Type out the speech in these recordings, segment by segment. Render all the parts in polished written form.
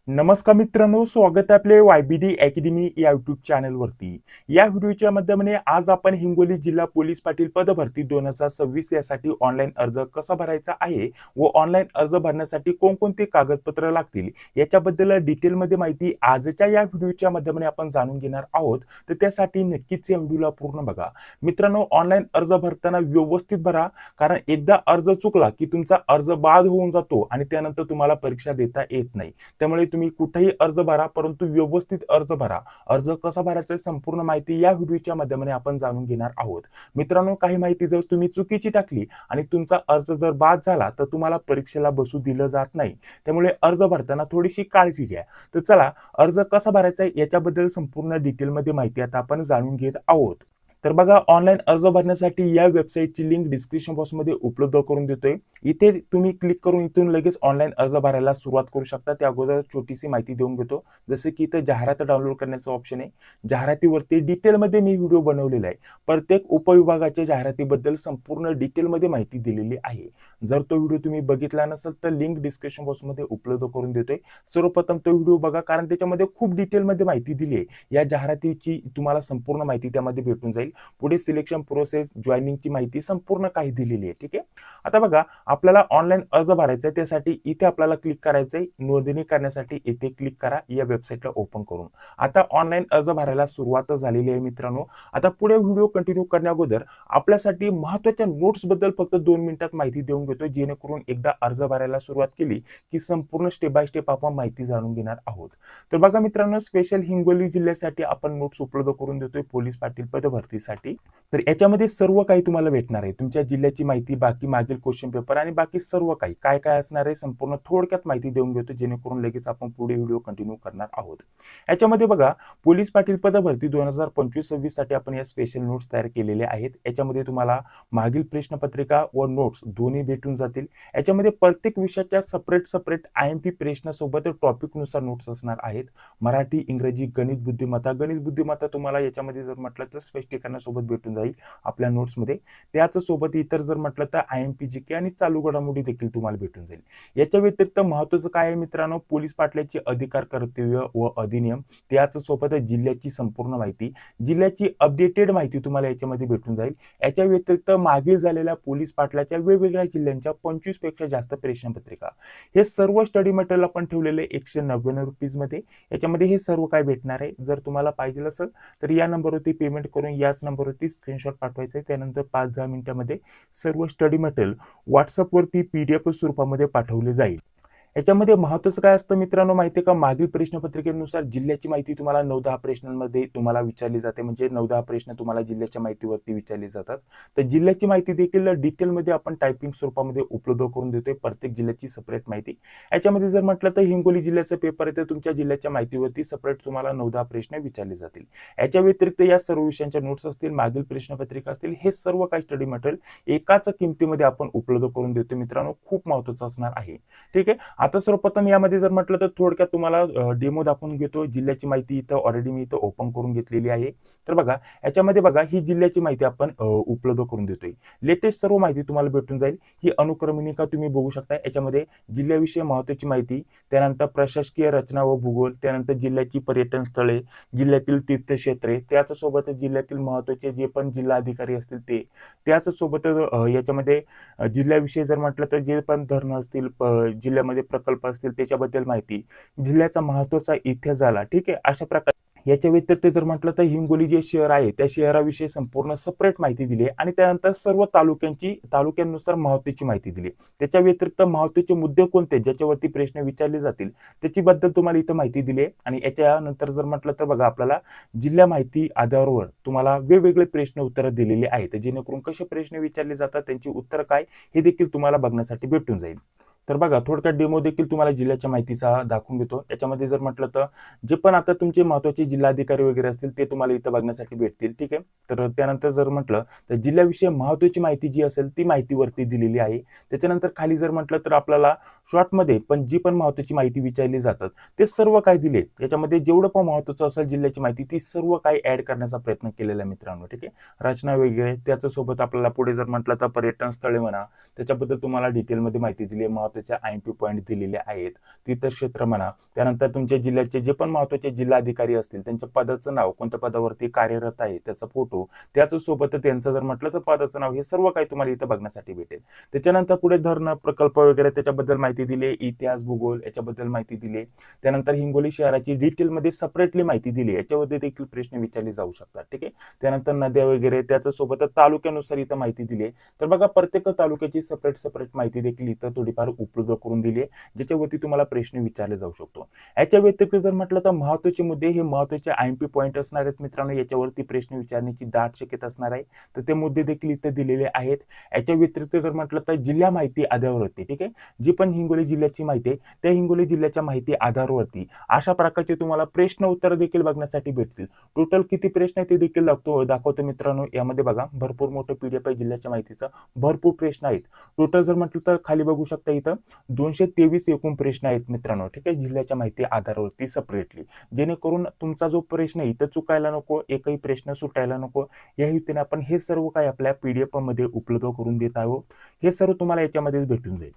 नमस्कार मित्रांनो, स्वागत आहे आपले YBD अकॅडमी या यूट्यूब चॅनलवरती. या व्हिडिओच्या माध्यमाने आज आपण हिंगोली जिल्हा पोलीस पाटील पदभरती 2026 यासाठी ऑनलाईन अर्ज कसा भरायचा आहे व ऑनलाईन अर्ज भरण्यासाठी कोणकोणते कागदपत्र लागतील याच्याबद्दल डिटेलमध्ये माहिती आजच्या या व्हिडिओच्या माध्यमाने आपण जाणून घेणार आहोत. तर त्यासाठी नक्कीच या व्हिडिओला पूर्ण बघा. मित्रांनो, ऑनलाईन अर्ज भरताना व्यवस्थित भरा, कारण एकदा अर्ज चुकला की तुमचा अर्ज बाद होऊन जातो आणि त्यानंतर तुम्हाला परीक्षा देता येत नाही. त्यामुळे तुम्ही कुठेही अर्ज भरा, परंतु व्यवस्थित अर्ज भरा. अर्ज कसा भरायचा संपूर्ण माहिती या व्हिडिओच्या माध्यमाने आपण जाणून घेणार आहोत. मित्रांनो, काही माहिती जर तुम्ही चुकीची टाकली आणि तुमचा अर्ज जर बाद झाला तर तुम्हाला परीक्षेला बसू दिलं जात नाही. त्यामुळे अर्ज भरताना थोडीशी काळजी घ्या. तर चला, अर्ज कसा भरायचा याच्याबद्दल संपूर्ण डिटेलमध्ये माहिती आता आपण जाणून घेत आहोत. तर बघा, ऑनलाईन अर्ज भरण्यासाठी या वेबसाईटची लिंक डिस्क्रिप्शन बॉक्समध्ये उपलब्ध करून देतोय. इथे तुम्ही क्लिक करून इथून लगेच ऑनलाईन अर्ज भरायला सुरुवात करू शकता. त्या अगोदर छोटीशी माहिती देऊन घेतो. जसे की इथे जाहिरात डाउनलोड करण्याचं ऑप्शन आहे. जाहिरातीवरती डिटेलमध्ये मी व्हिडिओ बनवलेला आहे. प्रत्येक उपविभागाच्या जाहिरातीबद्दल संपूर्ण डिटेलमध्ये माहिती दिलेली आहे. जर तो व्हिडिओ तुम्ही बघितला नसेल तर लिंक डिस्क्रिप्शन बॉक्समध्ये उपलब्ध करून देतोय. सर्वप्रथम तो व्हिडिओ बघा, कारण त्याच्यामध्ये खूप डिटेलमध्ये माहिती दिली आहे. या जाहिरातीची तुम्हाला संपूर्ण माहिती त्यामध्ये भेटून जाईल. पुढे सिलेक्शन प्रोसेस, जॉईनिंगची माहिती संपूर्ण काही दिलेली आहे. ठीक आहे. आता बघा, आपल्याला ऑनलाईन अर्ज भरायचा आहे. त्यासाठी इथे आपल्याला क्लिक करायचंय. नोंदणी करण्यासाठी इथे क्लिक करा या वेबसाईटला ओपन करून. आता ऑनलाईन अर्ज भरायला सुरुवात झालेली आहे मित्रांनो. आता पुढे व्हिडिओ कंटिन्यू करण्या अगोदर आपल्यासाठी महत्त्वाच्या नोट्स बद्दल फक्त 2 मिनिटात माहिती देऊन घेतो, जेणेकरून एकदा अर्ज भरायला सुरुवात केली की संपूर्ण स्टेप बाय स्टेप आपण माहिती जाणून घेणार आहोत. तर बघा मित्रांनो, स्पेशल हिंगोली जिल्ह्यासाठी आपण नोट्स उपलब्ध करून देतोय पोलीस पाटील पदभरतीसाठी. तर याच्यामध्ये सर्व काही तुम्हाला भेटणार आहे. तुमच्या जिल्ह्याची माहिती, बाकी मागील क्वेश्चन पेपर आणि बाकी सर्व काही काय काय असणार आहे संपूर्ण थोडक्यात माहिती देऊन घेतो, जेणेकरून लगेच आपण पुढे व्हिडिओ कंटिन्यू करणार आहोत. याच्यामध्ये बघा, पोलीस पाटील पदभरती 2025-26 साठी आपण या स्पेशल नोट्स तयार केलेल्या आहेत. याच्यामध्ये तुम्हाला मागील प्रश्नपत्रिका व नोट्स दोन्ही भेटून जातील. याच्यामध्ये प्रत्येक विषयाच्या सेपरेट IMP प्रश्नासोबत टॉपिकनुसार नोट्स असणार आहेत. मराठी, इंग्रजी, गणित बुद्धिमत्ता तुम्हाला याच्यामध्ये जर म्हटलं तर स्पष्टीकरणासोबत भेटून जाईल आपल्या नोट्समध्ये. त्याच सोबत इतर जर म्हटलं तर IMP GK आणि चालू घडामोडी देखील तुम्हाला भेटून जाईल. याच्या व्यतिरिक्त महत्त्वाचं काय आहे मित्रांनो, पोलीस पाटलाचे अधिकार, कर्तव्य व अधिनियम, त्याच सोबत जिल्ह्याची संपूर्ण माहिती, जिल्ह्याची अपडेटेड माहिती तुम्हाला याच्यामध्ये भेटून जाईल. याच्या व्यतिरिक्त मागील झालेल्या पोलीस पाटलाच्या वेगवेगळ्या जिल्ह्यांच्या 25 पेक्षा जास्त प्रश्नपत्रिका, हे सर्व स्टडी मटेरियल आपण ठेवलेले 199 रुपीज मध्ये. याच्यामध्ये हे सर्व काय भेटणार आहे. जर तुम्हाला पाहिजे असेल तर या नंबरवरती पेमेंट करून याच नंबरवरती स्क्रीनशॉट पाठवायचा आहे. त्यानंतर 5-10 मिनिटांमध्ये सर्व स्टडी मटेरियल व्हॉट्सअपवरती PDF स्वरूपामध्ये पाठवले जाईल. याच्यामध्ये महत्त्वाचं काय असतं मित्रांनो माहिती आहे का, मागील प्रश्नपत्रिकेनुसार जिल्ह्याची माहिती तुम्हाला 9-10 प्रश्नांमध्ये तुम्हाला विचारली जाते. म्हणजे 9-10 प्रश्न तुम्हाला जिल्ह्याच्या माहितीवरती विचारले जातात. तर जिल्ह्याची माहिती देखील डिटेलमध्ये आपण टायपिंग स्वरूपामध्ये उपलब्ध करून देतोय. प्रत्येक जिल्ह्याची सेपरेट माहिती. याच्यामध्ये जर म्हटलं तर हिंगोली जिल्ह्याचा पेपर आहे, तर तुमच्या जिल्ह्याच्या माहितीवरती सेपरेट तुम्हाला 9-10 प्रश्न विचारले जातील. याच्या व्यतिरिक्त या सर्व विषयांच्या नोट्स असतील, मागील प्रश्नपत्रिका असतील, हे सर्व काही स्टडी मटेरियल एकाच किमतीमध्ये आपण उपलब्ध करून देतो मित्रांनो. खूप महत्त्वाचं असणार आहे. ठीक आहे. आता सर्वप्रथम यामध्ये जर म्हटलं तर थोडक्यात तुम्हाला डेमो दाखवून घेतो. जिल्ह्याची माहिती इथं ऑलरेडी मी इथं ओपन करून घेतलेली आहे. तर बघा, याच्यामध्ये बघा, ही जिल्ह्याची माहिती आपण उपलब्ध करून देतोय. लेटेस्ट सर्व माहिती तुम्हाला भेटून जाईल. ही अनुक्रमणिका तुम्ही बघू शकता. याच्यामध्ये जिल्ह्याविषयी महत्त्वाची माहिती, त्यानंतर प्रशासकीय रचना व भूगोल, त्यानंतर जिल्ह्याची पर्यटन स्थळे, जिल्ह्यातील तीर्थक्षेत्रे, त्याचसोबत जिल्ह्यातील महत्त्वाचे जे पण जिल्हा अधिकारी असतील ते, त्याचसोबत याच्यामध्ये जिल्ह्याविषयी जर म्हटलं तर जे पण धरणं असतील, जिल्ह्यामध्ये प्रकल्प असतील त्याच्याबद्दल माहिती, जिल्ह्याचा महत्त्वाचा इतिहास झाला. ठीक आहे. अशा प्रकारे याच्या व्यतिरिक्त जर म्हटलं तर हिंगोली जे शहर आहे त्या शहराविषयी संपूर्ण सेपरेट माहिती दिली आहे. आणि त्यानंतर सर्व तालुक्यांनुसार महत्त्वाची माहिती दिली. त्याच्या व्यतिरिक्त महत्त्वाचे मुद्दे कोणते ज्याच्यावरती प्रश्न विचारले जातील त्याची बद्दल तुम्हाला इथं माहिती दिली आहे. आणि याच्यानंतर जर म्हटलं तर बघा, आपल्याला जिल्हा माहिती आधारावर तुम्हाला वेगवेगळे प्रश्न उत्तर दिलेले आहेत, जेणेकरून कसे प्रश्न विचारले जातात, त्यांची उत्तर काय, हे देखील तुम्हाला बघण्यासाठी भेटून जाईल. तर बघा, थोडक्यात डेमो देखील तुम्हाला जिल्ह्याच्या माहितीचा दाखवून घेतो. याच्यामध्ये जर म्हटलं तर जे पण आता तुमचे महत्त्वाचे जिल्हाधिकारी वगैरे असतील ते तुम्हाला इथं बघण्यासाठी भेटतील. ठीक आहे. तर त्यानंतर जर म्हटलं तर जिल्ह्याविषयी महत्त्वाची माहिती जी असेल ती माहितीवरती दिलेली आहे. त्याच्यानंतर खाली जर म्हटलं तर आपल्याला शॉर्टमध्ये पण जी पण महत्त्वाची माहिती विचारली जातात ते सर्व काय दिले. याच्यामध्ये जेवढं पण महत्त्वाचं असेल जिल्ह्याची माहिती ती सर्व काही ऍड करण्याचा प्रयत्न केलेला आहे मित्रांनो. ठीक आहे. रचना वगैरे त्याच्यासोबत आपल्याला पुढे जर म्हटलं तर पर्यटन स्थळे म्हणा, त्याच्याबद्दल तुम्हाला डिटेलमध्ये माहिती दिली आहे. महत्त्वाचे IMP पॉईंट दिलेले आहेत, तीर्थक्षेत्र म्हणा, त्यानंतर तुमच्या जिल्ह्याचे जे पण महत्त्वाचे जिल्हाधिकारी असतील त्यांच्या पदाचं नाव, कोणत्या पदावरती कार्यरत आहे त्याचा फोटो, त्याचसोबत त्यांचं जर म्हटलं तर पदाचं नाव, हे सर्व काही तुम्हाला इथं बघण्यासाठी भेटेल. त्याच्यानंतर पुढे धरण प्रकल्प वगैरे त्याच्याबद्दल माहिती दिली, इतिहास भूगोल याच्याबद्दल माहिती दिली. त्यानंतर हिंगोली शहराची डिटेलमध्ये सेपरेटली माहिती दिली, याच्यामध्ये देखील प्रश्न विचारले जाऊ शकतात. ठीक आहे. त्यानंतर नद्या वगैरे त्याच्यासोबत तालुक्यानुसार इथं माहिती दिली आहे. तर बघा प्रत्येक तालुक्याची सेपरेट माहिती देखील इथं थोडीफार उपलब्ध करून दिली आहे, ज्याच्यावरती तुम्हाला प्रश्न विचारले जाऊ शकतो. याच्या व्यतिरिक्त जर म्हटलं तर महत्त्वाचे मुद्दे, हे महत्त्वाचे IMP पॉईंट असणार आहेत मित्रांनो, याच्यावरती प्रश्न विचारण्याची दाट शक्यता असणार आहे, तर ते मुद्दे देखील इथे दिलेले आहेत. याच्या व्यतिरिक्त जर म्हटलं तर जिल्हा माहिती आधारावरती, ठीक आहे, जी पण हिंगोली जिल्ह्याची माहिती आहे त्या हिंगोली जिल्ह्याच्या माहिती आधारावरती अशा प्रकारचे तुम्हाला प्रश्न उत्तर देखील बघण्यासाठी भेटतील. टोटल किती प्रश्न आहे ते देखील दाखवतो मित्रांनो. यामध्ये बघा भरपूर मोठं PDF आहे जिल्ह्याच्या माहितीचा, भरपूर प्रश्न आहेत. टोटल जर म्हटलं तर खाली बघू शकता इथं 223 एकूण प्रश्न आहेत मित्रांनो. ठीक आहे, जिल्ह्याच्या माहिती आधारावरती सेपरेटली, जेणेकरून तुमचा जो प्रश्न इथं चुकायला नको, एकही प्रश्न सुटायला नको, या हेतूने आपण हे सर्व काही आपल्या PDF मध्ये उपलब्ध करून देत आहोत. हे सर्व तुम्हाला याच्यामध्येच भेटून जाईल.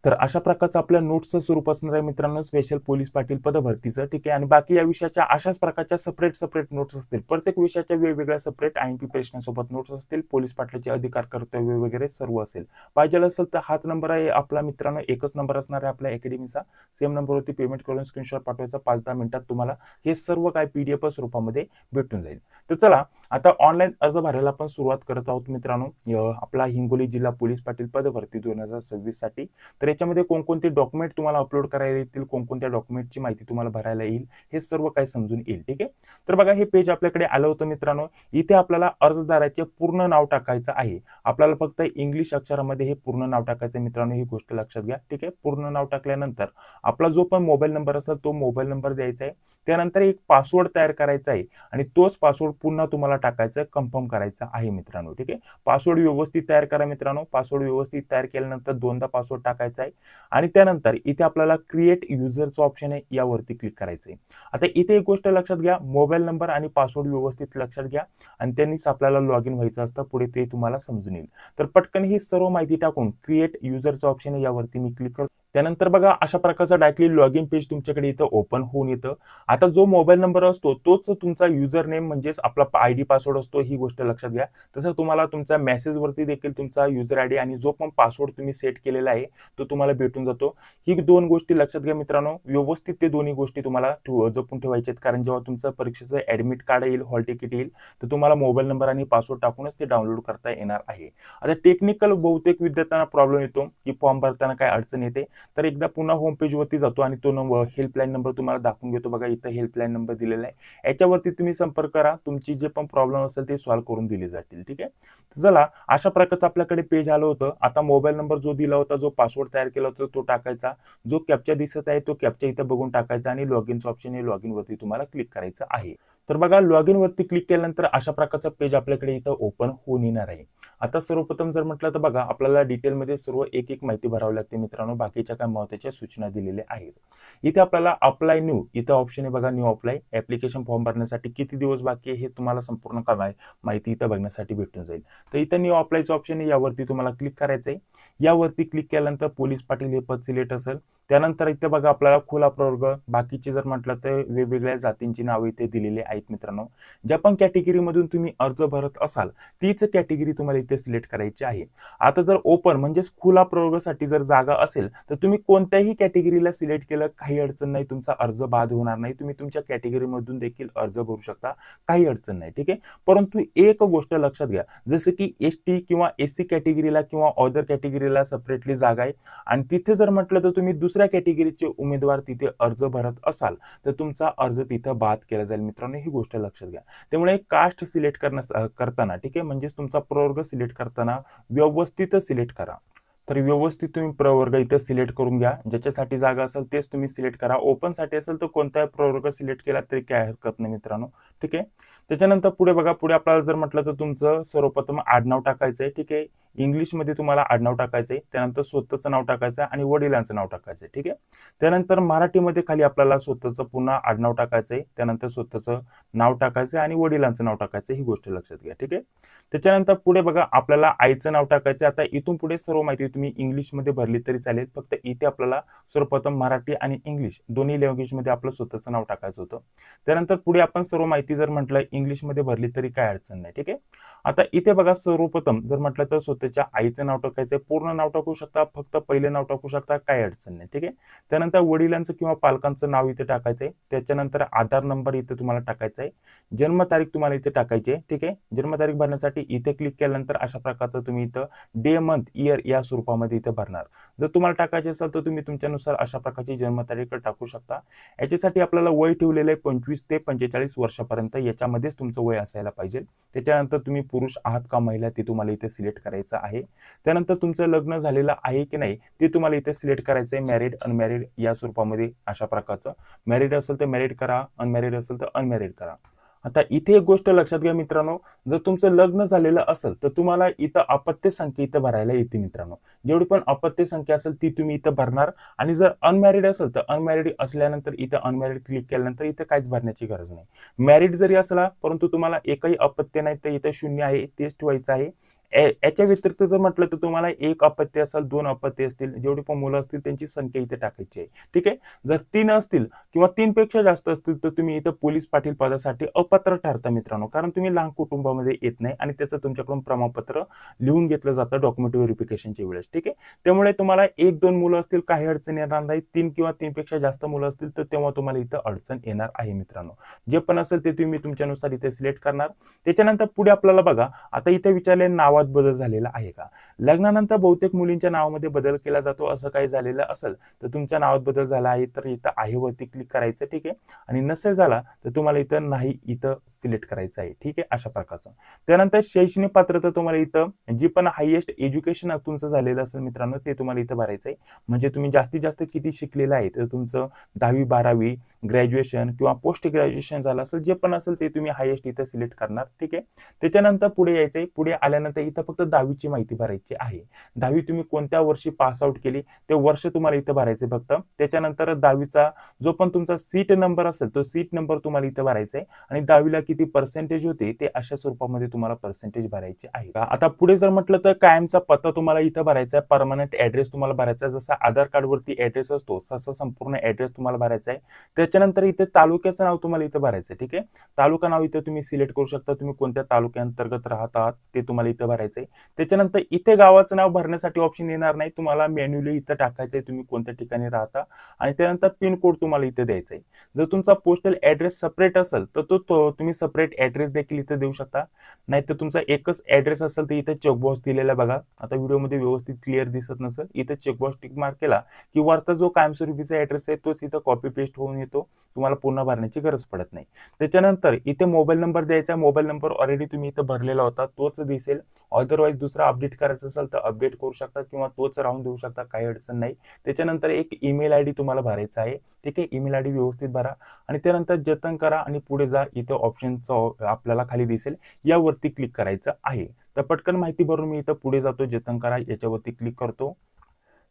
तर अशा प्रकारचं आपल्या नोट्सचं स्वरूप असणार आहे मित्रांनो, स्पेशल पोलीस पाटील पदभरतीचं. ठीक आहे, आणि बाकी या विषयाच्या अशाच प्रकारच्या सेपरेट नोट्स असतील, प्रत्येक विषयाच्या वेगवेगळ्या सेपरेट IMP प्रश्नासोबत नोट्स असतील, पोलीस पाटलाचे अधिकार कर्तव्य वगैरे सर्व असेल. पाहिजे असेल तर हाच नंबर आहे आपला मित्रांनो, एकच नंबर असणार आहे आपल्या अकॅडमीचा. सेम नंबरवरती पेमेंट करून स्क्रीनशॉट पाठवायचा, 5-10 मिनिटात तुम्हाला हे सर्व काय PDF स्वरूपामध्ये भेटून जाईल. तर चला आता ऑनलाईन अर्ज भरायला आपण सुरुवात करत आहोत मित्रांनो, आपला हिंगोली जिल्हा पोलीस पाटील पदभरती 2026 साठी. तर याच्यामध्ये कोणकोणते डॉक्युमेंट तुम्हाला अपलोड करायला येतील, कोणकोणत्या डॉक्युमेंटची माहिती तुम्हाला भरायला येईल, हे सर्व काही समजून येईल. ठीक आहे. तर बघा हे पेज आपल्याकडे आलं होतं मित्रांनो. इथे आपल्याला अर्जदाराचे पूर्ण नाव टाकायचं आहे. आपल्याला फक्त इंग्लिश अक्षरामध्ये हे पूर्ण नाव टाकायचं मित्रांनो, ही गोष्ट लक्षात घ्या. ठीक आहे. पूर्ण नाव टाकल्यानंतर आपला जो पण मोबाईल नंबर असेल तो मोबाईल नंबर द्यायचा आहे. त्यानंतर एक पासवर्ड तयार करायचा आहे आणि तोच पासवर्ड पुन्हा तुम्हाला टाकायचा, कन्फर्म करायचा आहे मित्रांनो. ठीक आहे. पासवर्ड व्यवस्थित तयार करा मित्रांनो. पासवर्ड व्यवस्थित तयार केल्यानंतर दोनदा पासवर्ड टाकायचा आहे आणि त्यानंतर इथे आपल्याला क्रिएट युजरचं ऑप्शन आहे, यावरती क्लिक करायचं आहे. आता इथे एक गोष्ट लक्षात घ्या, मोबाईल नंबर आणि पासवर्ड व्यवस्थित लक्षात घ्या आणि त्यांनीच आपल्याला लॉग इन व्हायचं असतं. पुढे ते तुम्हाला समजून येईल. तर पटकन ही सर्व माहिती टाकून क्रिएट युजरचं ऑप्शन आहे, यावरती मी क्लिक करतो. त्यानंतर बघा अशा प्रकारचं डायरेक्टली लॉग इन पेज तुमच्याकडे इथं ओपन होऊन येतं. आता जो मोबाईल नंबर असतो तोच तुमचा युजर नेम म्हणजेच आपला ID पासवर्ड असतो, ही गोष्ट लक्षात घ्या. तसं तुम्हाला तुमच्या मेसेजवरती देखील तुमचा युजर ID आणि जो पण पासवर्ड तुम्ही सेट केलेला आहे तो तुम्हाला भेटून जातो. ही दोन गोष्टी लक्षात घ्या मित्रांनो. व्यवस्थित ते दोन्ही गोष्टी तुम्हाला जपून ठेवायचे आहेत, कारण जेव्हा तुमचं परीक्षेचं ऍडमिट कार्ड येईल, हॉल तिकीट येईल, तर तुम्हाला मोबाईल नंबर आणि पासवर्ड टाकूनच ते डाउनलोड करता येणार आहे. आता टेक्निकल बहुतेक विद्यार्थ्यांना प्रॉब्लेम येतो की फॉर्म भरताना काय अडचण येते, तर एकदा पुन्हा होम पेज वरती जातो आणि तो नंबर हेल्पलाईन नंबर तुम्हाला दाखवून घेतो. बघा इथं हेल्पलाईन नंबर दिलेला आहे, याच्यावरती तुम्ही संपर्क करा. तुमची जे पण प्रॉब्लेम असेल ते सॉल्व्ह करून दिले जातील. ठीक आहे. चला अशा प्रकारचं आपल्याकडे पेज आलं होतं. आता मोबाईल नंबर जो दिला होता, जो पासवर्ड तयार केला होता तो टाकायचा, जो कॅप्चा दिसत आहे तो कॅप्चा इथं बघून टाकायचा आणि लॉग इनचं ऑप्शन आहे, लॉग इन वरती तुम्हाला क्लिक करायचं आहे. तर बघा लॉग इन वरती क्लिक केल्यानंतर अशा प्रकारचं पेज आपल्याकडे इथं ओपन होऊन येणार आहे. आता सर्वप्रथम जर म्हटलं तर बघा आपल्याला डिटेलमध्ये सर्व एक माहिती भरावी लागते मित्रांनो. बाकीच्या काय महत्त्वाच्या सूचना दिलेल्या आहेत. इथे आपल्याला अप्लाय न्यू इथं ऑप्शन आहे बघा, न्यू अप्लाय ऍप्लिकेशन फॉर्म भरण्यासाठी किती दिवस बाकी आहे हे तुम्हाला संपूर्ण माहिती इथं बघण्यासाठी भेटून जाईल. तर इथं न्यू अप्लायचं ऑप्शन आहे, यावरती तुम्हाला क्लिक करायचं आहे. यावरती क्लिक केल्यानंतर पोलीस पाटील हे पद सिलेक्ट असेल. त्यानंतर इथे बघा आपल्याला खुला प्रवर्ग, बाकीचे जर म्हटलं तर वेगवेगळ्या जातींची नावे इथे दिलेली आहेत मित्रांनो. ज्या पण कॅटेगरी मधून तुम्ही अर्ज भरत असाल तीच कॅटेगरी तुम्हाला इथे सिलेक्ट करायची आहे. आता जर ओपन म्हणजेच खुला प्रवर्गासाठी जर जागा असेल तर तुम्ही कोणत्याही कॅटेगरीला सिलेक्ट केलं काही अडचण नाही, तुमचा अर्ज बाद होणार नाही. तुम्ही तुमच्या कॅटेगरी मधून देखील अर्ज भरू शकता, काही अडचण नाही. ठीक आहे. परंतु एक गोष्ट लक्षात घ्या, जसं की ST किंवा SC कॅटेगरीला किंवा अदर कॅटेगरीला सेपरेटली जागा आहे आणि तिथे जर म्हटलं तर तुम्ही दुसऱ्या कॅटेगरीचे उमेदवार तिथे अर्ज भरत असाल तर तुमचा अर्ज तिथं बाद केला जाईल मित्रांनो, ही गोष्ट लक्षात घ्या. त्यामुळे कास्ट सिलेक्ट करताना ठीक आहे, म्हणजेच तुमचा प्रवर्ग सिलेक्ट करताना व्यवस्थित सिलेक्ट करा. तर व्यवस्थित तुम्ही प्रवर्ग इथे सिलेक्ट करून घ्या. ज्याच्यासाठी जागा असेल तेच तुम्ही सिलेक्ट करा. ओपन साठी असेल तर कोणताही प्रवर्ग सिलेक्ट केला तरी काय हरकत नाही मित्रांनो. ठीक आहे. त्याच्यानंतर पुढे बघा, पुढे आपल्याला जर म्हटलं तर तुमचं सर्वप्रथम आडनाव टाकायचं आहे. ठीक आहे. इंग्लिशमध्ये तुम्हाला आडनाव टाकायचं आहे, त्यानंतर स्वतःचं नाव टाकायचं आहे आणि वडिलांचं नाव टाकायचं आहे. ठीक आहे. त्यानंतर मराठीमध्ये खाली आपल्याला स्वतःचं पुन्हा आडनाव टाकायचं आहे, त्यानंतर स्वतःचं नाव टाकायचं आहे आणि वडिलांचं नाव टाकायचं ही गोष्ट लक्षात घ्या. ठीक आहे. त्याच्यानंतर पुढे बघा आपल्याला आईचं नाव टाकायचं. आता इथून पुढे सर्व माहिती तुम्ही इंग्लिशमध्ये भरली तरी चालेल, फक्त इथे आपल्याला सर्वप्रथम मराठी आणि इंग्लिश दोन्ही लँग्वेजमध्ये आपलं स्वतःचं नाव टाकायचं होतं. त्यानंतर पुढे आपण सर्व माहिती जर म्हटलं इंग्लिशमध्ये भरली तरी काय अडचण नाही. ठीक आहे. आता इथे बघा सर्वप्रथम जर म्हटलं तर स्वतःच्या आईचं नाव टाकायचं, पूर्ण नाव टाकू शकता, फक्त पहिले नाव टाकू शकता, काय अडचण नाही. ठीक आहे. त्यानंतर वडिलांचं किंवा पालकांचं नाव इथे टाकायचं आहे. त्याच्यानंतर आधार नंबर इथे तुम्हाला टाकायचा आहे. जन्मतारीख तुम्हाला इथे टाकायची आहे. ठीक आहे. जन्मतारीख भरण्यासाठी इथे क्लिक केल्यानंतर अशा प्रकारचं तुम्ही इथं डे मंथ इयर या स्वरूपामध्ये इथे भरणार. जर तुम्हाला टाकायचे असेल तर तुम्ही तुमच्यानुसार अशा प्रकारची जन्मतारीख टाकू शकता. याच्यासाठी आपल्याला वय ठेवलेलं आहे 25 ते 45 वर्षापर्यंत, याच्यामध्येच तुमचं वय असायला पाहिजे. त्याच्यानंतर तुम्ही पुरुष आहात का महिला ते तुम्हाला इथे सिलेक्ट करायचं आहे. त्यानंतर तुमचं लग्न झालेलं आहे की नाही ते तुम्हाला इथे सिलेक्ट करायचं आहे. मॅरिड अनमॅरिड या स्वरूपामध्ये अशा प्रकारचं. मॅरिड असेल तर मॅरिड करा, अनमॅरिड असेल तर अनमॅरिड करा. आता इथे एक गोष्ट लक्षात घ्या मित्रांनो, जर तुमचं लग्न झालेलं असेल तर तुम्हाला इथं अपत्य संख्या इथं भरायला येते मित्रांनो. जेवढी पण अपत्य संख्या असेल ती तुम्ही इथं भरणार. आणि जर अनमॅरिड असेल तर अनमॅरिड असल्यानंतर इथं अनमॅरिड क्लिक केल्यानंतर इथं काहीच भरण्याची गरज नाही. मॅरिड जरी असला परंतु तुम्हाला एकही अपत्य नाही तर इथं 0 आहे तेच ठेवायचं आहे. याच्या व्यतिरिक्त जर म्हटलं तर तुम्हाला एक अपत्य असेल, 2 अपत्य असतील, जेवढी पण मुलं असतील त्यांची संख्या इथे टाकायची आहे. ठीक आहे. जर 3 असतील किंवा 3 पेक्षा जास्त असतील तर तुम्ही इथं पोलीस पाटील पदासाठी अपात्र ठरता मित्रांनो, कारण तुम्ही लहान कुटुंबामध्ये येत नाही आणि त्याचं तुमच्याकडून प्रमाणपत्र लिहून घेतलं जातं डॉक्युमेंट व्हेरिफिकेशनच्या वेळेस. ठीक आहे. त्यामुळे तुम्हाला 1-2 मुलं असतील काही अडचण येणार नाही. 3 किंवा 3 पेक्षा जास्त मुलं असतील तर तेव्हा तुम्हाला इथं अडचण येणार आहे मित्रांनो. जे पण असेल ते तुम्ही तुमच्यानुसार इथे सिलेक्ट करणार. त्याच्यानंतर पुढे आपल्याला बघा आता इथे विचारले नावात बदल झालेला आहे का. लग्नानंतर बहुतेक मुलींच्या नावामध्ये बदल केला जातो, असं काही झालेलं असेल तर तुमच्या नावात बदल झाला आहे तर इथं आहे वरती क्लिक करायचं. ठीक आहे. आणि नसेल झाला तर तुम्हाला इथं नाही इथं सिलेक्ट करायचं आहे. ठीक आहे. अशा प्रकारचं. त्यानंतर शैक्षणिक पात्रता तुम्हाला इथं जी पण हायएस्ट एज्युकेशन तुमचं झालेलं असेल मित्रांनो ते तुम्हाला इथं भरायचं आहे. म्हणजे तुम्ही जास्तीत जास्त किती शिकलेलं आहे तर तुमचं 10वी 12वी ग्रॅज्युएशन किंवा पोस्ट ग्रॅज्युएशन झालं असेल जे पण असेल ते तुम्ही हायएस्ट इथं सिलेक्ट करणार. ठीक आहे. त्याच्यानंतर पुढे यायचंय. पुढे आल्यानंतर इथं फक्त 10वीची माहिती भरायची आहे. 10वी तुम्ही कोणत्या वर्षी पास आउट केली ते वर्ष तुम्हाला इथं भरायचे फक्त. त्याच्यानंतर 10वीचा जो पण तुमचा सीट नंबर असेल तो सीट नंबर तुम्हाला इथं भरायचा आहे आणि 10वीला किती पर्सेंटेज होते ते अशा स्वरूपामध्ये तुम्हाला पर्सेंटेज भरायचे आहे. आता पुढे जर म्हटलं तर कायमचा पत्ता तुम्हाला इथं भरायचा आहे. परमनंट ऍड्रेस तुम्हाला भरायचा आहे. जसा आधार कार्डवरती ऍड्रेस असतो तसा संपूर्ण ऍड्रेस तुम्हाला भरायचा आहे. त्याच्यानंतर इथे तालुक्याचं नाव तुम्हाला इथं भरायचं आहे. ठीक आहे. तालुका नाव इथं तुम्ही सिलेक्ट करू शकता. तुम्ही कोणत्या तालुक्यांतर्गत राहतात ते तुम्हाला इथं भरायचंय. त्याच्यानंतर इथे गावाचं नाव भरण्यासाठी ऑप्शन येणार नाही, तुम्हाला मॅन्युअली इथं टाकायचंय तुम्ही कोणत्या ठिकाणी राहता. आणि त्यानंतर पिन कोड तुम्हाला इथे द्यायचा आहे. जर तुमचा पोस्टल ऍड्रेस सेपरेट असेल तर तो तुम्ही सेपरेट ऍड्रेस देखील इथे देऊ शकता. नाहीतर तुमचा एकच ऍड्रेस असेल तर इथे चेकबॉक्स दिलेला बघा. आता व्हिडिओमध्ये व्यवस्थित क्लिअर दिसत नसेल, इथे चेकबॉक्स टिक मार्क केला की वरचा जो कायमस्वरूपीचा ऍड्रेस आहे तोच इथं कॉपी पेस्ट होऊन येतो. तुम्हाला पुन्हा भरण्याची गरज पडत नाही. त्याच्यानंतर इथे मोबाईल नंबर द्यायचा. मोबाईल नंबर ऑलरेडी तुम्ही इथं भरलेला होता तोच दिसेल. अदरवाईज दुसरा अपडेट करायचं असेल तर अपडेट करू शकता किंवा तोच राहून देऊ शकता, काही अडचण नाही. त्याच्यानंतर एक ईमेल आयडी तुम्हाला भरायचा आहे. ठीक आहे. ईमेल आयडी व्यवस्थित भरा आणि त्यानंतर जतन करा आणि पुढे जा. इथे ऑप्शनचं आपल्याला खाली दिसेल यावरती क्लिक करायचं आहे. तर पटकन माहिती भरून मी इथं पुढे जातो. जतन करा याच्यावरती क्लिक करतो.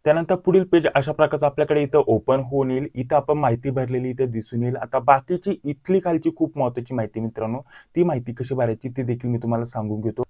त्यानंतर पुढील पेज अशा प्रकारचं आपल्याकडे इथं ओपन होऊन येईल. इथं आपण माहिती भरलेली इथं दिसून येईल. आता बाकीची इथली खालची खूप महत्त्वाची माहिती मित्रांनो, ती माहिती कशी भरायची ती देखील मी तुम्हाला सांगून घेतो.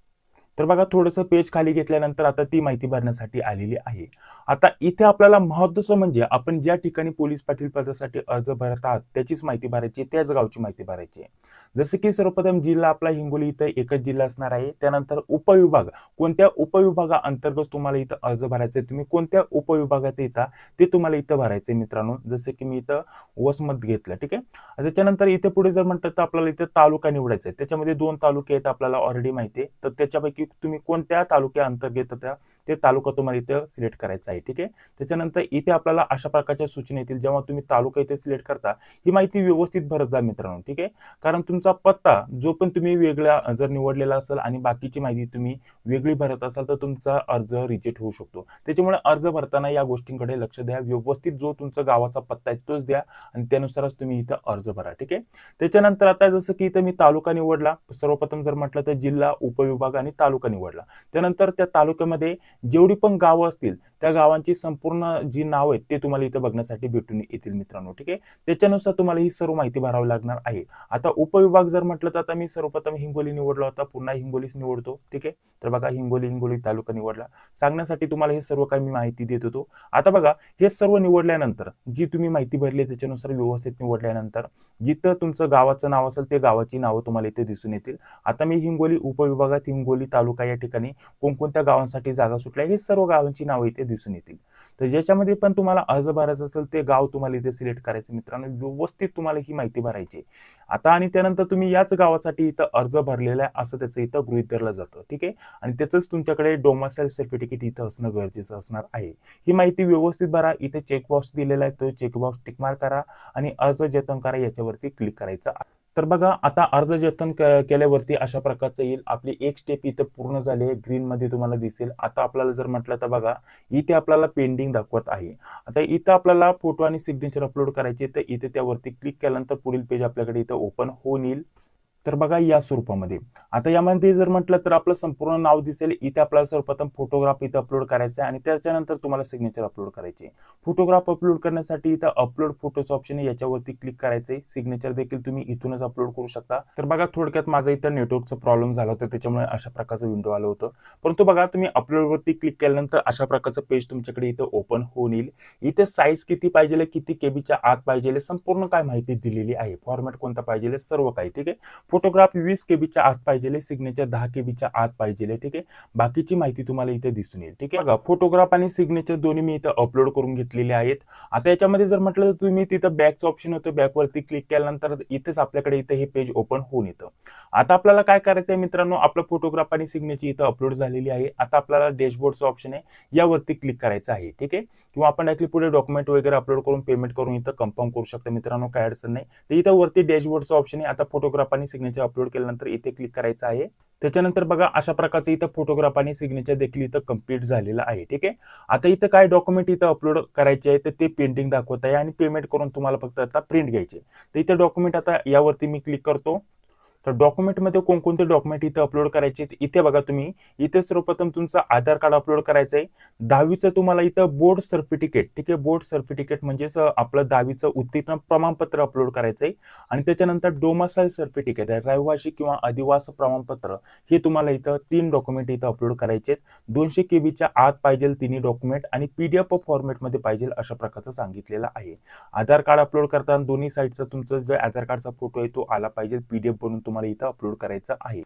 तर बघा थोडंसं पेज खाली घेतल्यानंतर आता ती माहिती भरण्यासाठी आलेली आहे. आता इथे आपल्याला महत्त्वाचं म्हणजे आपण ज्या ठिकाणी पोलीस पाटील पदासाठी अर्ज भरत आहात त्याचीच माहिती भरायची, त्याच गावची माहिती भरायची आहे. जसं की सर्वप्रथम जिल्हा आपला हिंगोली, इथं एकच जिल्हा असणार आहे. त्यानंतर उपविभाग, कोणत्या उपविभागा अंतर्गत तुम्हाला इथं अर्ज भरायचा आहे, तुम्ही कोणत्या उपविभागात येता ते तुम्हाला इथं भरायचंय मित्रांनो. जसं की मी इथं वसमत घेतलं. ठीक आहे. त्याच्यानंतर इथे पुढे जर म्हटलं तर आपल्याला इथे तालुका निवडायचा आहे. त्याच्यामध्ये 2 तालुके आहेत आपल्याला ऑलरेडी माहिती आहे. तर त्याच्यापैकी तुम्ही कोणत्या तालुक्या अंतर्गत येता ते तालुका तुम्हाला इथे सिलेक्ट करायचा आहे. ठीक आहे. त्याच्यानंतर इथे आपल्याला अशा प्रकारच्या सूचना येतील. जेव्हा तुम्ही तालुका इथे सिलेक्ट करता ही माहिती व्यवस्थित भरत जा मित्रांनो. ठीक आहे. कारण तुमचा पत्ता जो पण तुम्ही वेगळा जर निवडलेला असेल आणि बाकीची माहिती तुम्ही वेगळी भरत असाल तर तुमचा अर्ज रिजेक्ट होऊ शकतो. त्याच्यामुळे अर्ज भरताना या गोष्टींकडे लक्ष द्या. व्यवस्थित जो तुमचा गावाचा पत्ता आहे तोच द्या आणि त्यानुसारच तुम्ही इथं अर्ज भरा. ठीक आहे. त्याच्यानंतर आता जसं की इथं मी तालुका निवडला. सर्वप्रथम जर म्हटलं तर जिल्हा, उपविभाग आणि तालुका तालुका निवडला. त्यानंतर त्या तालुक्यामध्ये जेवढी पण गावं असतील त्या गावांची संपूर्ण जी नाव आहेत ते तुम्हाला इथं बघण्यासाठी भेटून येतील मित्रांनो. ठीक आहे, त्याच्यानुसार तुम्हाला ही सर्व माहिती भरावी लागणार आहे. आता उपविभाग जर म्हटलं तर आता मी सर्वप्रथम हिंगोली निवडला होता, पुन्हा हिंगोलीच निवडतो. ठीक आहे, तर बघा हिंगोली तालुका निवडला. सांगण्यासाठी तुम्हाला हे सर्व काही मी माहिती देत होतो. आता बघा हे सर्व निवडल्यानंतर जी तुम्ही माहिती भरली त्याच्यानुसार व्यवस्थित निवडल्यानंतर जिथं तुमचं गावाचं नाव असेल ते गावाची नावं तुम्हाला इथे दिसून येतील. आता मी हिंगोली उपविभागात हिंगोली तालुका या ठिकाणी कोणकोणत्या गावांसाठी जागा सुटल्या हे सर्व गावांची नावं इथे दिसून येतील. तर ज्याच्यामध्ये पण तुम्हाला अर्ज भरायचा असेल ते गाव तुम्हाला इथे सिलेक्ट करायचं मित्रांनो. व्यवस्थित तुम्हाला ही माहिती भरायची. आता आणि त्यानंतर तुम्ही याच गावासाठी इथं अर्ज भरलेला आहे असं त्याचं इथं गृहीत धरलं जातं. ठीक आहे, आणि त्याचंच तुमच्याकडे डोमिसाइल सर्टिफिकेट इथं असणं गरजेचं असणार आहे. ही माहिती व्यवस्थित भरा. इथे चेकबॉक्स दिलेला आहे, तो चेकबॉक्स टिक मार्क करा आणि अर्ज जतन करा याच्यावरती क्लिक करायचं. तर बघा आता अर्ज जतन केल्यावरती अशा प्रकारचं येईल. आपली एक स्टेप इथं पूर्ण झाली आहे, ग्रीन मध्ये तुम्हाला दिसेल. आता आपल्याला जर म्हटलं तर बघा इथे आपल्याला पेंडिंग दाखवत आहे. आता इथं आपल्याला फोटो आणि सिग्नेचर अपलोड करायचे, तर इथे त्यावरती क्लिक केल्यानंतर पुढील पेज आपल्याकडे इथं ओपन होऊन येईल. तर बघा या स्वरूपामध्ये आता यामध्ये जर म्हटलं तर आपलं संपूर्ण नाव दिसेल. इथे आपल्याला सर्वप्रथम फोटोग्राफ इथं अपलोड करायचा आहे आणि त्याच्यानंतर तुम्हाला सिग्नेचर अपलोड करायचे. फोटोग्राफ अपलोड करण्यासाठी इथं अपलोड फोटोचं ऑप्शन आहे, याच्यावरती क्लिक करायचंय. सिग्नेचर देखील तुम्ही इथूनच अपलोड करू शकता. तर बघा थोडक्यात माझा इथं नेटवर्कचा प्रॉब्लेम झाला होता, त्याच्यामुळे अशा प्रकारचं विंडो आलं होतं. परंतु बघा तुम्ही अपलोडवरती क्लिक केल्यानंतर अशा प्रकारचं पेज तुमच्याकडे इथं ओपन होऊन येईल. इथे साईज किती पाहिजे, किती केबीच्या आत पाहिजे, संपूर्ण काय माहिती दिलेली आहे. फॉर्मॅट कोणता पाहिजे, सर्व काही. ठीक आहे, फोटोग्राफ 20 केबीच्या आत पाहिजे, सिग्नेचर 10 केबीच्या आत पाहिजे. ठीक आहे, बाकीची माहिती तुम्हाला इथे दिसून येईल. ठीक आहे, बघा फोटोग्राफ आणि सिग्नेचर दोन्ही मी इथं अपलोड करून घेतलेले आहेत. आता याच्यामध्ये जर म्हटलं तर तुम्ही तिथं बॅकचं ऑप्शन होतं, बॅकवरती क्लिक केल्यानंतर इथेच आपल्याकडे इथं हे पेज ओपन होऊन येतं. आता आपल्याला काय करायचं आहे मित्रांनो, आपलं फोटोग्राफ आणि सिग्नेचर इथं अपलोड झालेली आहे. आता आपल्याला डॅशबोर्डचं ऑप्शन आहे, यावरती क्लिक करायचं आहे. ठीक आहे, किंवा आपण डायरेक्टली पुढे डॉक्युमेंट वगैरे अपलोड करून पेमेंट करून इथं कन्फर्म करू शकता मित्रांनो, काय अडचण नाही. तर इथं वरती डॅशबोर्डचं ऑप्शन आहे. आता फोटोग्राफ आणि सिग्नेचर अपलोड केल्यानंतर इथे क्लिक करायचं आहे. त्याच्यानंतर बघा अशा प्रकारचं इथं फोटोग्राफ आणि सिग्नेचर देखील इथं कंप्लीट झालेलं आहे. ठीक आहे, आता इथं काय डॉक्युमेंट इथं अपलोड करायचे आहे तर ते पेंडिंग दाखवत आहे आणि पेमेंट करून तुम्हाला फक्त आता प्रिंट घ्यायचे. तर इथे डॉक्युमेंट आता यावरती मी क्लिक करतो. तर डॉक्युमेंटमध्ये कोणकोणते डॉक्युमेंट इथे अपलोड करायचे इथे बघा तुम्ही. इथे सर्वप्रथम तुमचं आधार कार्ड अपलोड करायचं आहे. 10वीचं तुम्हाला इथं बोर्ड सर्टिफिकेट. ठीक आहे, बोर्ड सर्टिफिकेट म्हणजेच आपलं 10वीचं उत्तीर्ण प्रमाणपत्र अपलोड करायचं आहे. आणि त्याच्यानंतर डोमिसाइल सर्टिफिकेट रहिवासी किंवा अधिवास प्रमाणपत्र हे तुम्हाला इथं 3 डॉक्युमेंट इथं अपलोड करायचे आहेत. 200 केबीच्या आत पाहिजे तिन्ही डॉक्युमेंट आणि PDF फॉर्मॅटमध्ये पाहिजे अशा प्रकारचं सांगितलेलं आहे. आधार कार्ड अपलोड करताना दोन्ही साईडचा तुमचा जो आधार कार्डचा फोटो आहे तो आला पाहिजे, PDF बनवून तुम्हाला इथं अपलोड करायचं आहे.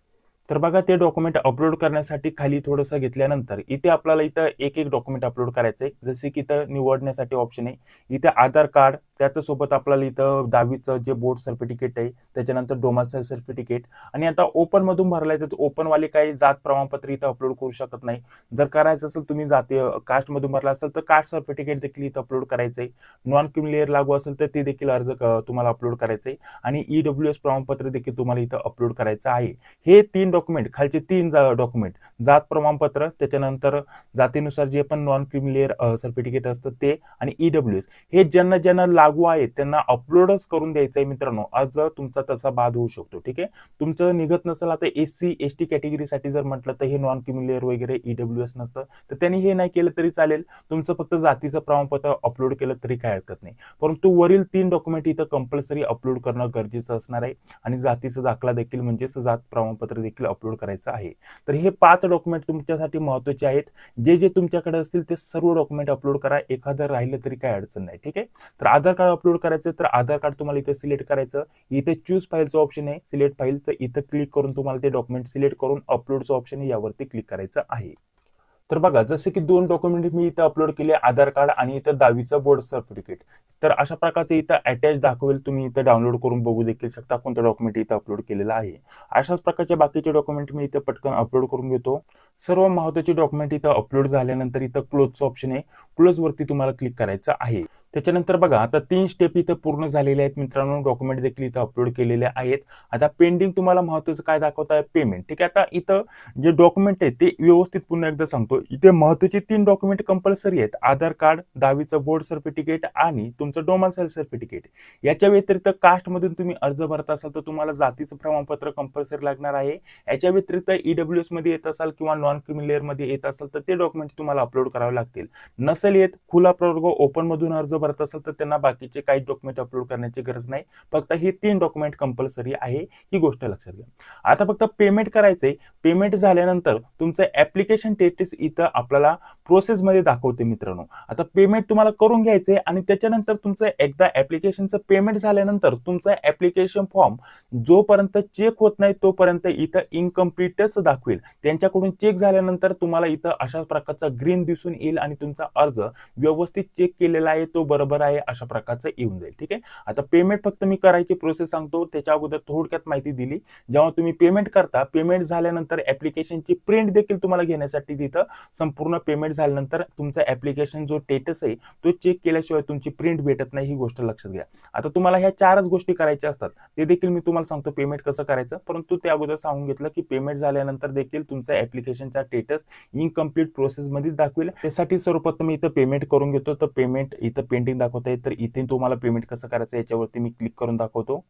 तर बघा ते डॉक्युमेंट अपलोड करण्यासाठी खाली थोडंसं घेतल्यानंतर इथे आपल्याला इथं एक डॉक्युमेंट अपलोड करायचं आहे. जसे की इथं निवडण्यासाठी ऑप्शन आहे, इथे आधार कार्ड, त्याच्यासोबत आपल्याला इथं 10वीचं जे बोर्ड सर्टिफिकेट आहे, त्याच्यानंतर डोमिसाइल सर्टिफिकेट. आणि आता ओपन मधून भरलाय तर ओपन वाले काही जात प्रमाणपत्र इथं अपलोड करू शकत नाही. जर करायचं असेल तुम्ही जातीय कास्ट मधून भरला असेल तर कास्ट सर्टिफिकेट देखील इथं अपलोड करायचंय. नॉन क्रिमिनल लागू असेल तर ते देखील अर्ज तुम्हाला अपलोड करायचंय. आणि EWS प्रमाणपत्र देखील तुम्हाला इथं अपलोड करायचं आहे. हे 3 डॉक्युमेंट, खालचे 3 डॉक्युमेंट, जात प्रमाणपत्र, त्याच्यानंतर जातीनुसार जे पण नॉन क्रिमिनल सर्टिफिकेट असतं ते, आणि EWS हे ज्यांना ज्यांना लागू आहे त्यांना अपलोडच करून द्यायचं आहे मित्रांनो. आज तुमचा तसा बाद होऊ शकतो. ठीक आहे, तुमचं निघत नसेल. आता SC ST कॅटेगरीसाठी जर म्हटलं तर हे नॉन क्रिमिनल वगैरे EWS नसतं, तर त्यांनी हे नाही केलं तरी चालेल. तुमचं फक्त जातीचं प्रमाणपत्र अपलोड केलं तरी काय हरकत नाही. परंतु वरील 3 डॉक्युमेंट इथं कंपल्सरी अपलोड करणं गरजेचं असणार आहे. आणि जातीचा दाखला देखील म्हणजेच जात प्रमाणपत्र देखील अपलोड करायचं आहे. तर हे 5 डॉक्युमेंट तुमच्यासाठी महत्त्वाचे आहेत. जे जे तुमच्याकडे असतील ते सर्व डॉक्युमेंट अपलोड करा. एखादं राहिलं तरी काय अडचण नाही. ठीक आहे, तर आधार कार्ड अपलोड करायचं तर आधार कार्ड तुम्हाला इथे सिलेक्ट करायचं. इथे चूज फाईलचं ऑप्शन आहे, सिलेक्ट फाईल, तर इथं क्लिक करून तुम्हाला ते डॉक्युमेंट सिलेक्ट करून अपलोडचं ऑप्शन आहे यावरती क्लिक करायचं आहे. तर बघा जसे की 2 डॉक्युमेंट मी इथं अपलोड केले, आधार कार्ड आणि इथं 10वीचं बोर्ड सर्टिफिकेट. तर अशा प्रकारचे इथं अटॅच दाखवेल, तुम्ही इथं डाउनलोड करून बघू देखील शकता कोणतं डॉक्युमेंट इथं अपलोड केलेलं आहे. अशाच प्रकारचे बाकीचे डॉक्युमेंट मी इथं पटकन अपलोड करून घेतो. सर्व महत्त्वाचे डॉक्युमेंट इथं अपलोड झाल्यानंतर इथं क्लोजचं ऑप्शन आहे, क्लोज वरती तुम्हाला क्लिक करायचं आहे. त्याच्यानंतर बघा आता 3 स्टेप इथं पूर्ण झालेले आहेत मित्रांनो. डॉक्युमेंट देखील इथं अपलोड केलेले आहेत. आता पेंडिंग तुम्हाला महत्त्वाचं काय दाखवत आहे? पेमेंट. ठीक आहे. आता इथं जे डॉक्युमेंट आहे ते व्यवस्थित पुन्हा एकदा सांगतो. इथे महत्त्वाचे 3 डॉक्युमेंट कंपल्सरी आहेत. आधार कार्ड, 10वीचं बोर्ड सर्टिफिकेट आणि तुमचं डोमेसाइल सर्टिफिकेट. याच्या व्यतिरिक्त कास्टमधून तुम्ही अर्ज भरत असाल तर तुम्हाला जातीचं प्रमाणपत्र कंपल्सरी लागणार आहे. याच्या व्यतिरिक्त EWS मध्ये येत असाल किंवा नॉन क्रिमिलेअर मध्ये येत असाल तर ते डॉक्युमेंट तुम्हाला अपलोड करावे लागतील. नसेल येत, खुला प्रवर्ग ओपन मधून अर्ज भरत असाल तर त्यांना बाकीचे काही डॉक्युमेंट अपलोड करण्याची गरज नाही. फक्त हे 3 डॉक्युमेंट कंपल्सरी आहे, ही गोष्ट लक्षात घ्या. आता फक्त पेमेंट करायचंय. पेमेंट झाल्यानंतर तुमचं ऍप्लिकेशन स्टेटस इथं आपल्याला प्रोसेसमध्ये दाखवते मित्रांनो. आता पेमेंट तुम्हाला करून घ्यायचंय आणि त्याच्यानंतर तुमचं एकदा ऍप्लिकेशनचं पेमेंट झाल्यानंतर तुमचा ऍप्लिकेशन फॉर्म जोपर्यंत चेक होत नाही तोपर्यंत इथं इनकम्प्लीटच दाखवेल. त्यांच्याकडून चेक झाल्यानंतर तुम्हाला इथं अशा प्रकारचा ग्रीन दिसून येईल आणि तुमचा अर्ज व्यवस्थित चेक केलेला आहे, तो बरोबर आहे अशा प्रकारचं येऊन जाईल. ठीक आहे. आता पेमेंट फक्त मी करायची प्रोसेस सांगतो. त्याच्या अगोदर थोडक्यात माहिती दिली. जेव्हा तुम्ही पेमेंट करता, पेमेंट झाल्यानंतर ऍप्लिकेशनची प्रिंट देखील तुम्हाला घेण्यासाठी तिथं संपूर्ण पेमेंट झाल्यानंतर तुमचा ऍप्लिकेशन जो स्टेटस आहे तो चेक केल्याशिवाय तुमची प्रिंट भेटत नाही, ही गोष्ट लक्षात घ्या. आता तुम्हाला ह्या 4च गोष्टी करायच्या असतात. ते देखील मी तुम्हाला सांगतो पेमेंट कसं करायचं. परंतु त्या अगोदर सांगून घेतलं की पेमेंट झाल्यानंतर देखील तुमचा ऍप्लिकेशनचा स्टेटस इनकम्प्लीट प्रोसेस मध्येच दाखवेल. त्यासाठी सर्वप्रथम इथं पेमेंट करून घेतो. तर पेमेंट इथं पेंडिंग दाखवत आहे. तर इथे तुम्हाला पेमेंट कसं करायचं याच्यावरती मी क्लिक करून दाखवतो.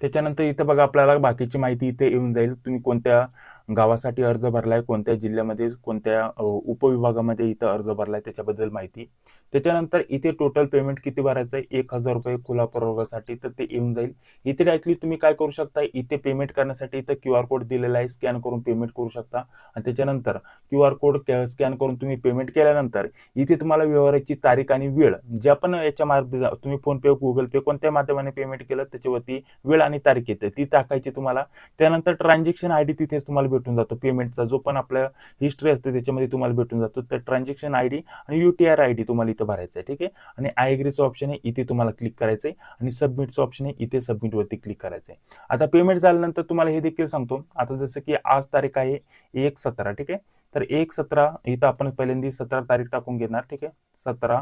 त्याच्यानंतर इथं बघा आपल्याला बाकीची माहिती इथे येऊन जाईल. तुम्ही कोणत्या गावासाठी अर्ज भरलाय, कोणत्या जिल्ह्यामध्ये, कोणत्या उपविभागामध्ये इथं अर्ज भरलाय त्याच्याबद्दल माहिती. त्याच्यानंतर इथे टोटल पेमेंट किती भरायचं आहे, 1,000 रुपये खुला प्रवर्गासाठी, तर ते येऊन जाईल. इथे डायरेक्टली तुम्ही काय करू शकता, इथे पेमेंट करण्यासाठी इथं QR कोड दिलेला आहे, स्कॅन करून पेमेंट करू शकता. आणि त्याच्यानंतर QR कोड स्कॅन करून तुम्ही पेमेंट केल्यानंतर इथे तुम्हाला व्यवहाराची तारीख आणि वेळ, ज्या पण याच्या मार्फत तुम्ही फोन पे, गुगल पे कोणत्या माध्यमाने पेमेंट केलं त्याच्यावरती वेळ आणि तारीख येते ती टाकायची तुम्हाला. त्यानंतर ट्रान्झॅक्शन ID तिथेच तुम्हाला भेटून जातो. पेमेंटचा जो पण आपला हिस्ट्री असते त्याच्यामध्ये तुम्हाला भेटून जातो. तर ट्रान्झॅक्शन ID आणि UTR ID तुम्हाला इथं भरायचं आहे. ठीक आहे. आणि आय एग्रीचं ऑप्शन आहे इथे तुम्हाला क्लिक करायचं आहे आणि सबमिटचं ऑप्शन आहे इथे सबमिट वरती क्लिक करायचं आहे. आता पेमेंट झाल्यानंतर तुम्हाला हे देखील सांगतो. आता जसं की आज तारीख आहे 1/17. ठीक आहे. तर 1/17 इथं आपण पहिल्यांदा 17 तारीख टाकून घेणार. ठीक आहे. 17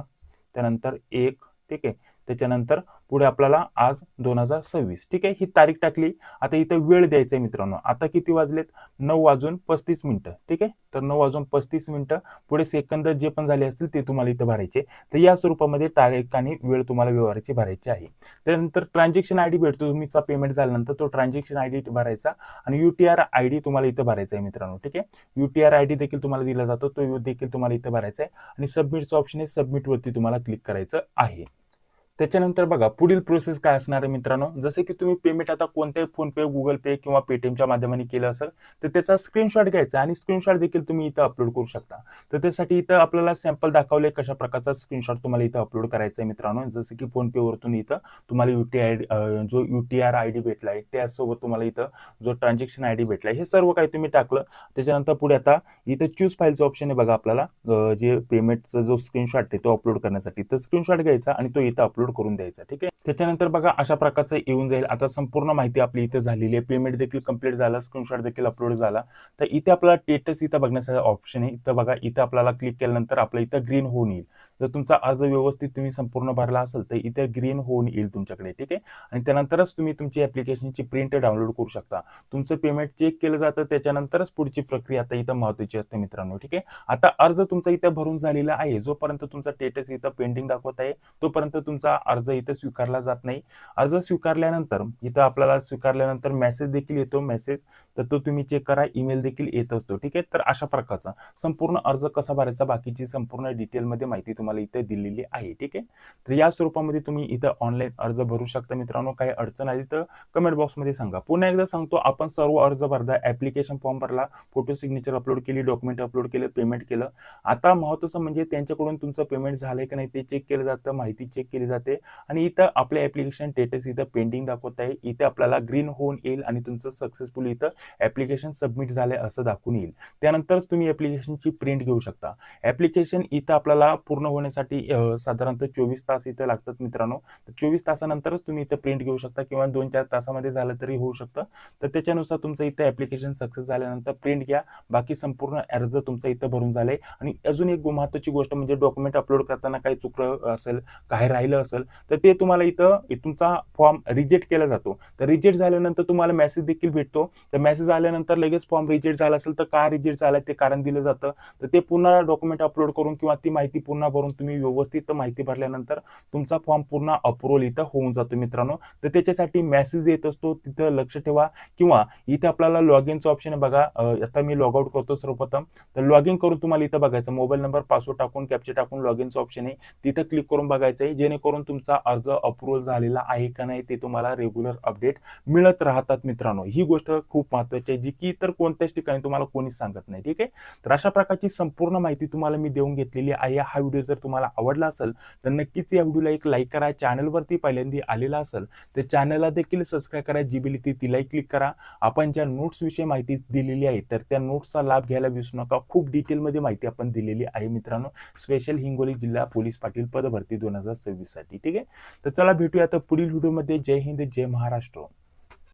त्यानंतर 1. ठीक आहे. त्याच्यानंतर पुढे आपल्याला आज 2026. ठीक आहे. ही तारीख टाकली. आता इथं वेळ द्यायचा आहे मित्रांनो. आता किती वाजलेत, 9:35. ठीक आहे. तर 9:35 पुढे सेकंद जे पण झाले असतील ते तुम्हाला इथं भरायचे. तर या स्वरूपामध्ये तारीख आणि वेळ तुम्हाला व्यवहाराची भरायची आहे. त्यानंतर ट्रान्झॅक्शन ID भेटतो. तुमचा पेमेंट झाल्यानंतर तो ट्रान्झॅक्शन ID भरायचा आणि UTR ID तुम्हाला इथं भरायचा आहे मित्रांनो. ठीक आहे. UTR ID देखील तुम्हाला दिला जातो, तो देखील तुम्हाला इथं भरायचा आहे आणि सबमिटचं ऑप्शन आहे, सबमिट वरती तुम्हाला क्लिक करायचं आहे. त्याच्यानंतर बघा पुढील प्रोसेस काय असणार आहे मित्रांनो. जसे की तुम्ही पेमेंट आता कोणत्याही फोन पे, गुगल पे किंवा पेटीएमच्या माध्यमाने केलं असेल तर त्याचा स्क्रीनशॉट घ्यायचा आणि स्क्रीनशॉट देखील तुम्ही इथं अपलोड करू शकता. तर त्यासाठी इथं आपल्याला सॅम्पल दाखवले कशा प्रकारचा स्क्रीनशॉट तुम्हाला इथं अपलोड करायचा आहे मित्रांनो. जसं की फोन पे वरतून इथं तुम्हाला जो UTR ID भेटलाय त्यासोबत तुम्हाला इथं जो ट्रान्झॅक्शन ID भेटलाय हे सर्व काही तुम्ही टाकलं. त्याच्यानंतर पुढे आता इथं चूज फाईलचं ऑप्शन आहे बघा आपल्याला, जे पेमेंटचा जो स्क्रीनशॉट आहे तो अपलोड करण्यासाठी. तर स्क्रीनशॉट घ्यायचा आणि तो इथं अपलोड करून द्यायचा. ठीक आहे. त्याच्यानंतर बघा अशा प्रकारचं येऊन जाईल. आता संपूर्ण माहिती आपली इथे झालेली आहे. पेमेंट देखील कंप्लीट झाला, स्क्रीनशॉट देखील अपलोड झाला. तर इथे आपल्याला स्टेटस इथं बघण्याचा ऑप्शन आहे. इथं बघा, इथं आपल्याला क्लिक केल्यानंतर आपलं इथं ग्रीन होऊन येईल. जर तुमचा अर्ज व्यवस्थित तुम्ही संपूर्ण भरला असेल तर इथे ग्रीन होऊन येईल तुमच्याकडे. ठीक आहे. आणि त्यानंतरच तुम्ही तुमची ऍप्लिकेशनची प्रिंट डाउनलोड करू शकता. तुमचं पेमेंट चेक केलं जातं त्याच्यानंतरच पुढची प्रक्रिया आता इथं महत्त्वाची असते मित्रांनो. ठीक आहे. आता अर्ज तुमचा इथं भरून झालेला आहे. जोपर्यंत तुमचा स्टेटस इथं पेंडिंग दाखवत आहे तोपर्यंत तुमचा अर्ज इथं स्वीकारला जात नाही. अर्ज स्वीकारल्यानंतर इथं आपल्याला स्वीकारल्यानंतर मेसेज देखील येतो. मेसेज तर तो तुम्ही चेक करा. ईमेल देखील येत असतो. ठीक आहे. तर अशा प्रकारचा संपूर्ण अर्ज कसा भरायचा बाकीची संपूर्ण डिटेलमध्ये माहिती तुम्हाला इथे दिलेली आहे. ठीक आहे. तर या स्वरूपामध्ये तुम्ही इथं ऑनलाईन अर्ज भरू शकता मित्रांनो. काही अडचण आली तर कमेंट बॉक्समध्ये सांगा. पुन्हा एकदा सांगतो, आपण सर्व अर्ज भरला, ऍप्लिकेशन फॉर्म भरला, फोटो सिग्नेचर अपलोड केली, डॉक्युमेंट अपलोड केले, पेमेंट केलं. आता महत्त्वाचं म्हणजे त्यांच्याकडून तुमचं पेमेंट झालंय की नाही ते चेक केलं जातं, माहिती चेक केली जाते. राहते आणि इथं आपले ॲप्लिकेशन स्टेटस इथं पेंडिंग दाखवत आहे. इथे आपल्याला ग्रीन होऊन येईल आणि तुमचं सक्सेसफुल इथं ॲप्लिकेशन सबमिट झालंय असं दाखवून येईल. त्यानंतर तुम्ही ॲप्लिकेशनची प्रिंट घेऊ शकता. ॲप्लिकेशन इथं आपल्याला पूर्ण होण्यासाठी साधारणतः 24 तास इथं लागतात मित्रांनो. तर 24 तासानंतरच तुम्ही इथं प्रिंट घेऊ शकता किंवा 2-4 तासामध्ये झालं तरी होऊ शकतं. तर त्याच्यानुसार तुमचं इथं ॲप्लिकेशन सक्सेस झाल्यानंतर प्रिंट घ्या. बाकी संपूर्ण अर्ज तुमचा इथं भरून झालाय. आणि अजून एक महत्त्वाची गोष्ट म्हणजे डॉक्युमेंट अपलोड करताना काही चुकलं असेल, काही राहिलं असेल, तर ते तुम्हाला इथं तुमचा फॉर्म रिजेक्ट केला जातो. तर रिजेक्ट झाल्यानंतर तुम्हाला मेसेज देखील भेटतो. तर मेसेज आल्यानंतर लगेच फॉर्म रिजेक्ट झाला असेल तर का रिजेक्ट झाला ते कारण दिलं जातं. तर ते पुन्हा डॉक्युमेंट अपलोड करून किंवा ती माहिती पुन्हा भरून तुम्ही व्यवस्थित माहिती भरल्यानंतर तुमचा फॉर्म पूर्ण अप्रूव्हल इथं होऊन जातो मित्रांनो. तर त्याच्यासाठी मेसेज येत असतो, तिथं लक्ष ठेवा. किंवा इथे आपल्याला लॉग इनचं ऑप्शन आहे बघा. आता मी लॉग आउट करतो सर्वप्रथम. तर लॉग इन करून तुम्हाला इथं बघायचं मोबाईल नंबर, पासवर्ड टाकून, कॅप्चा टाकून लॉग इनचं ऑप्शन आहे. तिथं क्लिक करून बघायचं आहे, जेणेकरून तुमचा अर्ज अप्रूव्हल झालेला आहे का नाही ते तुम्हाला रेग्युलर अपडेट मिळत राहतात मित्रांनो. ही गोष्ट खूप महत्त्वाची आहे, जी की इतर कोणत्याच ठिकाणी तुम्हाला कोणीच सांगत नाही. ठीक आहे. तर अशा प्रकारची संपूर्ण माहिती तुम्हाला मी देऊन घेतलेली आहे. हा व्हिडिओ जर तुम्हाला आवडला असेल तर नक्कीच या व्हिडिओला एक लाईक करा. चॅनलवरती पहिल्यांदा आलेला असेल तर चॅनलला देखील सबस्क्राईब करा. जी बेल येते तिलाही क्लिक करा. आपण ज्या नोट्स विषयी माहिती दिलेली आहे तर त्या नोट्सचा लाभ घ्यायला विसरू नका. खूप डिटेलमध्ये माहिती आपण दिलेली आहे मित्रांनो, स्पेशल हिंगोली जिल्हा पोलीस पाटील पदभरती 2026 साठी. ठीक आहे. तर चला भेटूया आता पुढील व्हिडिओमध्ये. जय हिंद, जय महाराष्ट्र.